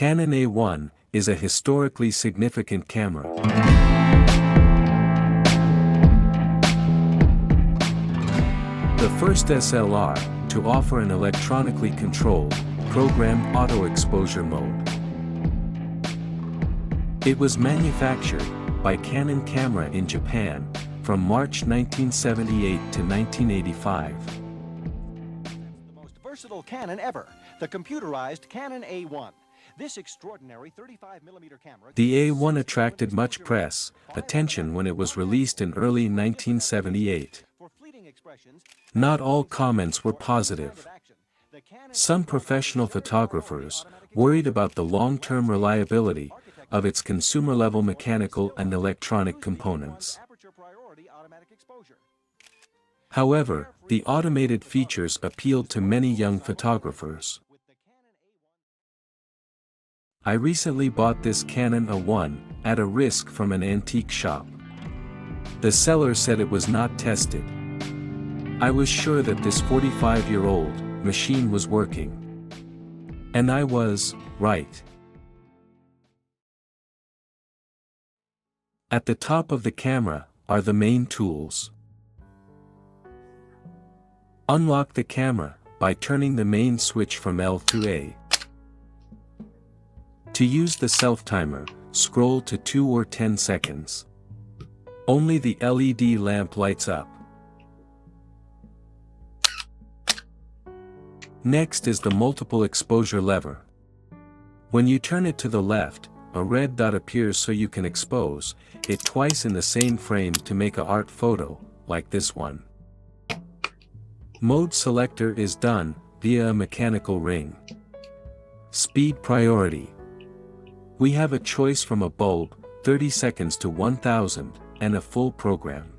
Canon A-1 is a historically significant camera. The first SLR to offer an electronically controlled, programmed auto-exposure mode. It was manufactured by Canon Camera in Japan from March 1978 to 1985. The most versatile Canon ever, the computerized Canon A-1. This extraordinary 35mm camera. The A-1 attracted much press attention when it was released in early 1978. Not all comments were positive. Some professional photographers worried about the long-term reliability of its consumer-level mechanical and electronic components. However, the automated features appealed to many young photographers. I recently bought this Canon A-1 at a risk from an antique shop. The seller said it was not tested. I was sure that this 45-year-old machine was working. And I was right. At the top of the camera are the main tools. Unlock the camera by turning the main switch from L to A. To use the self-timer, scroll to 2 or 10 seconds. Only the LED lamp lights up. Next is the multiple exposure lever. When you turn it to the left, a red dot appears so you can expose it twice in the same frame to make an art photo, like this one. Mode selector is done via a mechanical ring. Speed priority. We have a choice from a bulb, 30 seconds to 1000, and a full program.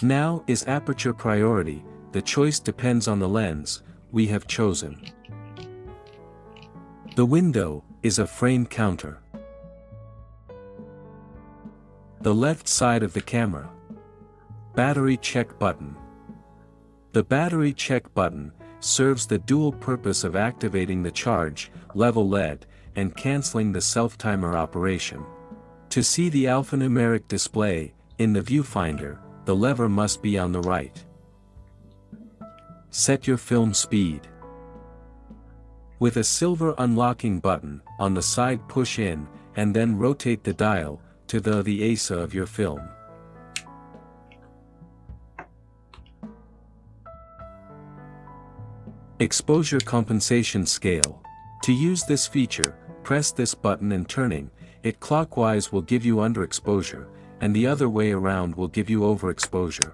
Now is aperture priority. The choice depends on the lens we have chosen. The window is a frame counter. The left side of the camera. Battery check button. The battery check button serves the dual purpose of activating the charge level LED and cancelling the self-timer operation. To see the alphanumeric display in the viewfinder, the lever must be on the right. Set your film speed. With a silver unlocking button on the side, push in and then rotate the dial to the ASA of your film. Exposure compensation scale. To use this feature, press this button and turning it clockwise will give you underexposure, and the other way around will give you overexposure.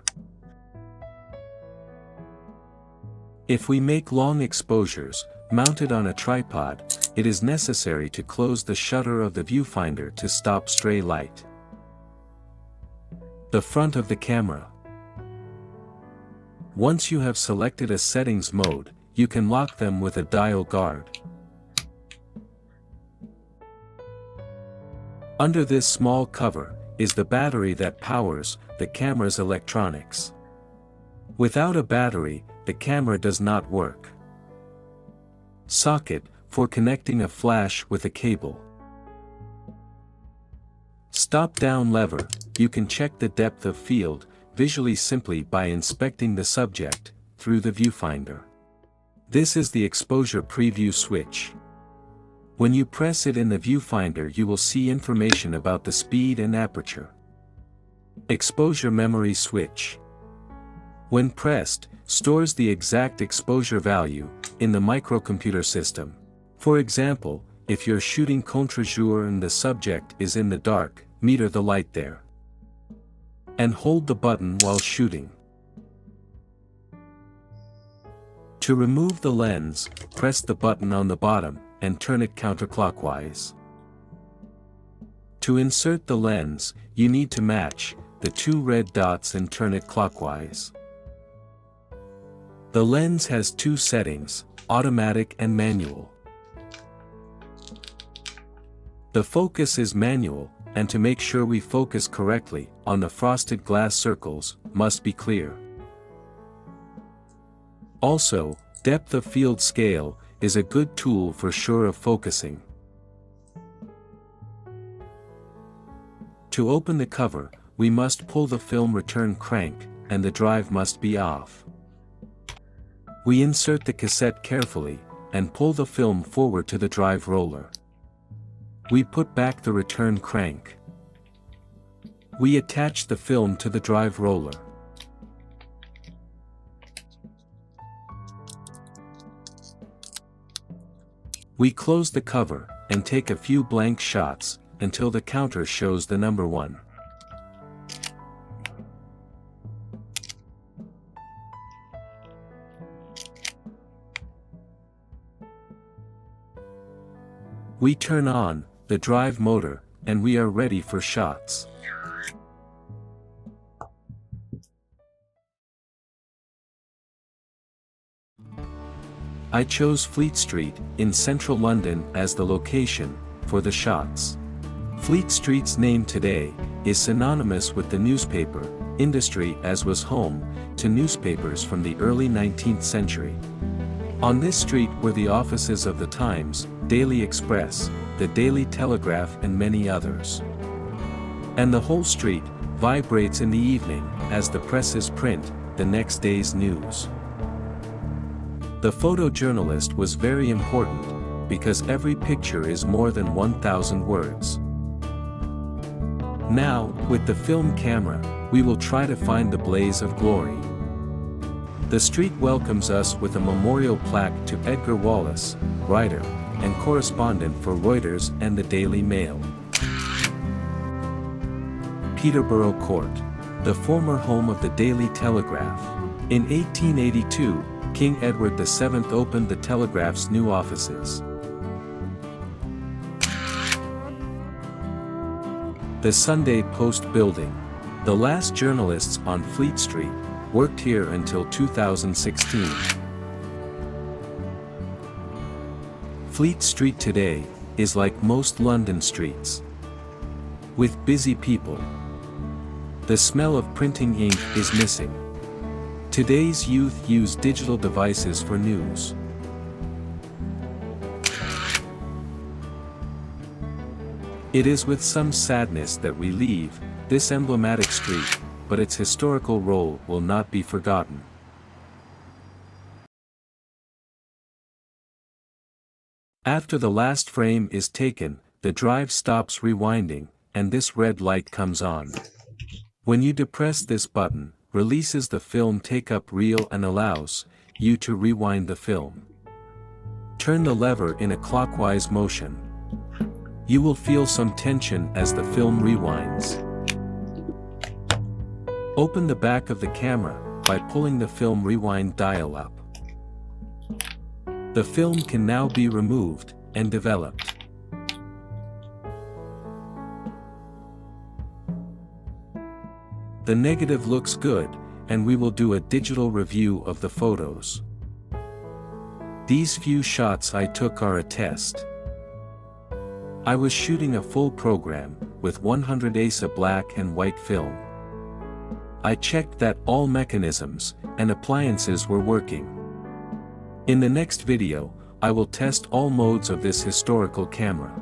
If we make long exposures, mounted on a tripod, it is necessary to close the shutter of the viewfinder to stop stray light. The front of the camera. Once you have selected a settings mode, you can lock them with a dial guard. Under this small cover is the battery that powers the camera's electronics. Without a battery, the camera does not work. Socket for connecting a flash with a cable. Stop-down lever. You can check the depth of field visually simply by inspecting the subject through the viewfinder. This is the exposure preview switch. When you press it in the viewfinder, you will see information about the speed and aperture. Exposure memory switch. When pressed, stores the exact exposure value in the microcomputer system. For example, if you're shooting contre-jour and the subject is in the dark, meter the light there. And hold the button while shooting. To remove the lens, press the button on the bottom and turn it counterclockwise. To insert the lens, you need to match the 2 red dots and turn it clockwise. The lens has 2 settings, automatic and manual. The focus is manual, and to make sure we focus correctly on the frosted glass circles, must be clear. Also, depth of field scale is a good tool for sure of focusing. To open the cover, we must pull the film return crank, and the drive must be off. We insert the cassette carefully, and pull the film forward to the drive roller. We put back the return crank. We attach the film to the drive roller. We close the cover, and take a few blank shots, until the counter shows the number 1. We turn on the drive motor, and we are ready for shots. I chose Fleet Street, in central London as the location for the shots. Fleet Street's name today is synonymous with the newspaper industry, as was home to newspapers from the early 19th century. On this street were the offices of the Times, Daily Express, the Daily Telegraph, and many others. And the whole street vibrates in the evening as the presses print the next day's news. The photojournalist was very important, because every picture is more than 1,000 words. Now, with the film camera, we will try to find the blaze of glory. The street welcomes us with a memorial plaque to Edgar Wallace, writer and correspondent for Reuters and the Daily Mail. Peterborough Court, the former home of the Daily Telegraph. In 1882, King Edward VII opened the Telegraph's new offices. The Sunday Post Building. The last journalists on Fleet Street worked here until 2016. Fleet Street today is like most London streets, with busy people. The smell of printing ink is missing. Today's youth use digital devices for news. It is with some sadness that we leave this emblematic street, but its historical role will not be forgotten. After the last frame is taken, the drive stops rewinding, and this red light comes on. When you depress this button, releases the film take-up reel and allows you to rewind the film. Turn the lever in a clockwise motion. You will feel some tension as the film rewinds. Open the back of the camera by pulling the film rewind dial up. The film can now be removed and developed. The negative looks good, and we will do a digital review of the photos. These few shots I took are a test. I was shooting a full program, with 100 ASA black and white film. I checked that all mechanisms and appliances were working. In the next video, I will test all modes of this historical camera.